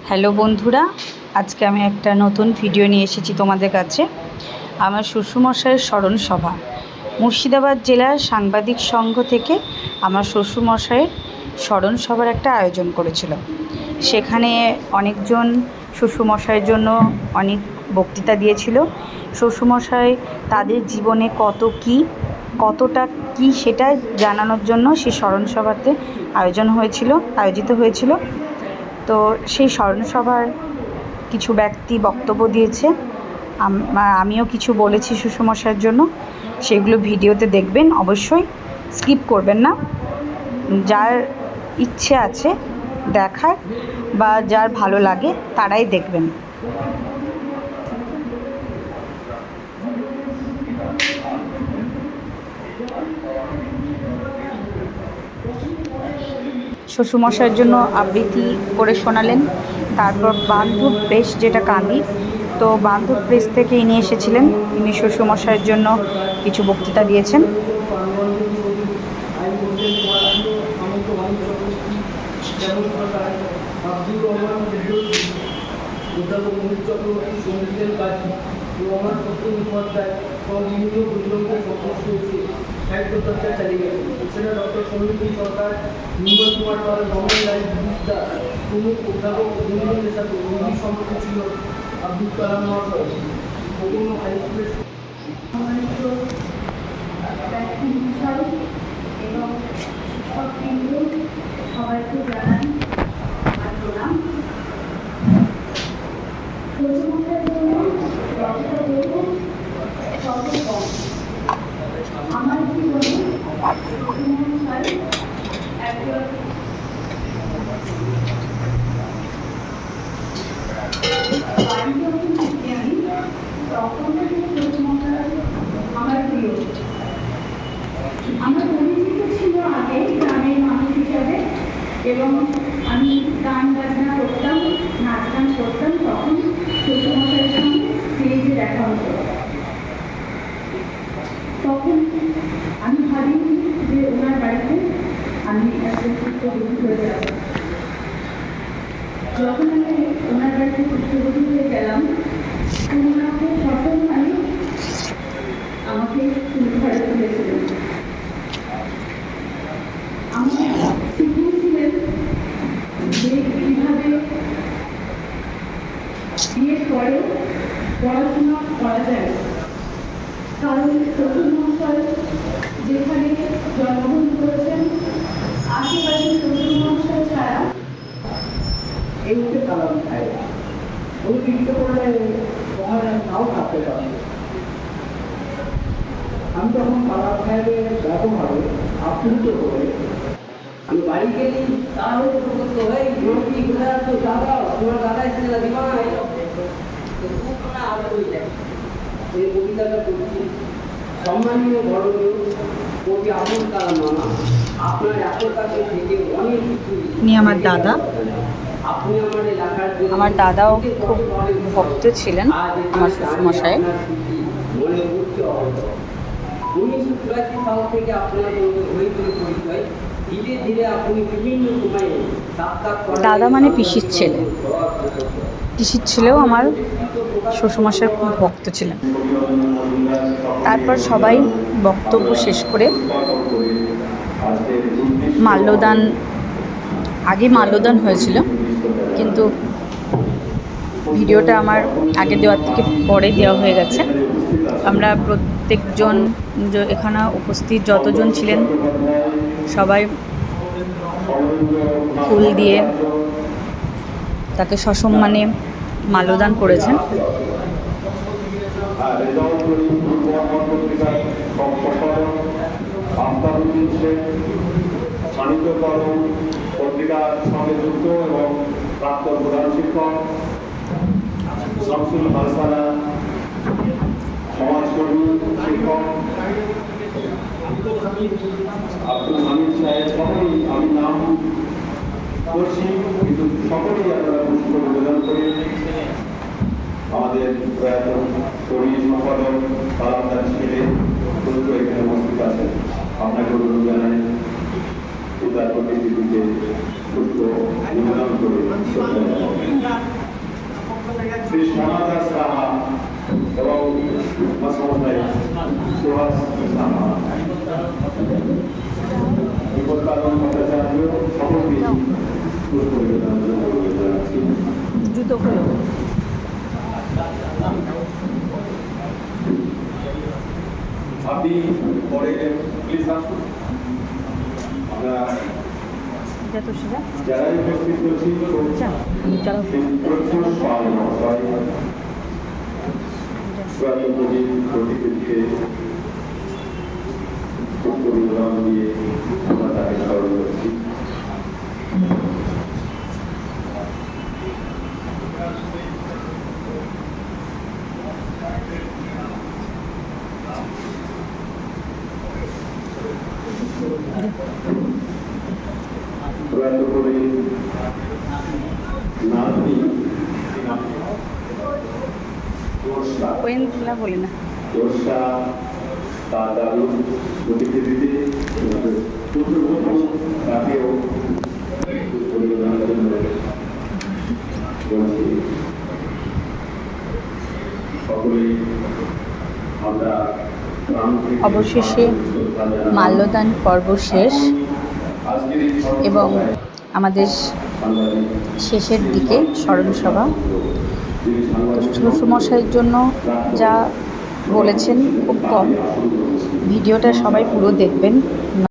Hello বন্ধুরা, আজকে আমি একটা নতুন ভিডিও নিয়ে এসেছি তোমাদের কাছে। আমার শ্বশুরমশাইয়ের স্মরণ সভা। মুর্শিদাবাদ জেলার সাংবাদিক সংঘ থেকে আমার শ্বশুরমশাইয়ের স্মরণ সভার একটা আয়োজন করেছিল। সেখানে অনেকজন শ্বশুরমশাইয়ের জন্য অনেক বক্তৃতা দিয়েছিল। শ্বশুরমশাই তাদের জীবনে কতটা কি সেটা জানানোর জন্য সেই স্মরণ সভাতে আয়োজিত হয়েছিল। তো সেই স্মরণসভার কিছু ব্যক্তি বক্তব্য দিয়েছে, আমিও কিছু বলেছি শ্বশুরমশাইয়ের জন্য। সেগুলো ভিডিওতে দেখবেন, অবশ্যই স্কিপ করবেন না। যার ইচ্ছে আছে দেখার বা যার ভালো লাগে তারাই দেখবেন। শ্বশুরমশাইয়ের জন্য আবৃত্তি করে শোনালেন। তারপর বান্ধব প্রেস, যেটা কান্দি, তো বান্ধব প্রেস থেকে ইনি এসেছিলেন। ইনি শ্বশুরমশাইয়ের জন্য কিছু বক্তৃতা দিয়েছেন। সাহিত্য চর্চা চালিয়ে গেছে। এছাড়া ডক্টর সৌমিত্রী সরকার, নির্মল কুমার পাল, রমন রায়, দিলীপ দাস প্রমুখ অধ্যাপক ও বন্ধুদের সাথে গভীর সম্পর্ক ছিল আব্দুল কালাম মহাশয়। বিভিন্ন হাই স্কুলের এবং শিক্ষকবৃন্দ সবাইকে জানাই আমার প্রণাম। আমার জীবনে একজন বিজ্ঞানী, তখন থেকে আমার প্রিয়। আমার পরিচিত ছিল আগে গ্রামের মানুষ হিসাবে, এবং আমি গান বাজনা করতাম, নাচ গান করতাম। তখন শ্বশুরমশাইয়ের সঙ্গে স্টেজে দেখা হতো। তখন আমি ভাবিনি যে ওনার বাড়িতে আমি একটা চিত্রবধূ হয়ে যাব। যখন আমি ওনার বাড়িতে চিত্রবধূ হয়ে গেলাম, ওনাকে সফলভাবে আমাকে ঘরে তুলেছিলেন। আমার শিখিয়েছিলেন যে কীভাবে বিয়ের পরেও পড়াশোনা করা যায়। কারণ শ্বশুরমশাই যেখানে জন্মগ্রহণ করেছেন, আশেপাশে শ্বশুরমশাই ছাড়া এই হচ্ছে কালাম সাহেব। উনি চিন্তা করলে ওখানে নাও থাকতে পারে। আমি তখন কালাম সাহেবের ব্যবহারে আপ্লুত হয়ে আমি বাড়ি গেলি, তাহলে করতে হয় কি কোথায় তো দাদা, তোমার দাদা এসেছিল দিমা এই কবিতাটা করছি। সম্মানীয় বড়নীয় কবি আবুল কালাম মামা, আপনার এত কাছে থেকে অনেক কিছু। ইনি আমার দাদা। আমার দাদাও খুব ভক্ত ছিলেন আমার শ্বশুরমশাই। 1984 সাল থেকে আপনার হয়েছিল পরিচয়। ধীরে ধীরে আপনি বিভিন্ন সময়ে দাদা মানে পিসির ছেলে। পিসির ছেলেও আমার শ্বশুরমশাই খুব ভক্ত ছিলেন। তারপর সবাই বক্তব্য শেষ করে মাল্যদান হয়েছিল, কিন্তু ভিডিওটা আমার আগে দেওয়ার থেকে পরে দেওয়া হয়ে গেছে। আমরা প্রত্যেকজন এখানে উপস্থিত যতজন ছিলেন সবাই ফুল দিয়ে তাকে সসম্মানে মাল্যদান করেছেন। পত্রিকার সঙ্গে যুক্ত এবং প্রাক্তন প্রধান শিক্ষক শামসুল হাসানা, সমাজকর্মী শিক্ষক আব্দুল হামিদ সাহেব, সকলেই আমি নাম করছি কিন্তু সকলেই আপনারা পুষ্প নিবেদন করে আমাদের প্রয়াত কবি সম্পাদক কালামদার ছেলে পুত্র এখানে উপস্থিত আছেন। আপনাকে অনুরোধ জানাই পিতার প্রতিনিধিকে পুষ্প নিবেদন করে শ্রী শ্যামাদাস রাহা এবং মাসমশাই সুভাষ সাহা, বিপদকারণ ভট্টাচার্য সকলকে পুষ্প নিবেদন জানাচ্ছি। জুতো খোলো। আপনি পরে প্লিজ আসুন। আমরা যা তো সেটা যারা উপস্থিত হয়েছি চলো প্রচুর পাল মহাশয় প্রয়াত কবির প্রতিকৃতিতে পুষ্প নিবেদন দিয়ে আমরা তাকে স্মরণ করছি। প্রয়াত কবির নাতনি ওয়েন্দ্রা বলে না। বর্ষা তার দারুণ প্রতিকৃতিতে পুত্রবধূ তাকেও পরিবেদনের জন্য বলছি। সকলেই আমরা অবশেষে মাল্যদান পর্ব শেষ এবং আমাদের শেষের দিকে স্মরণসভা। শ্বশুরমশাইয়ের জন্য যা বলেছেন খুব কম, ভিডিওটা সবাই পুরো দেখবেন।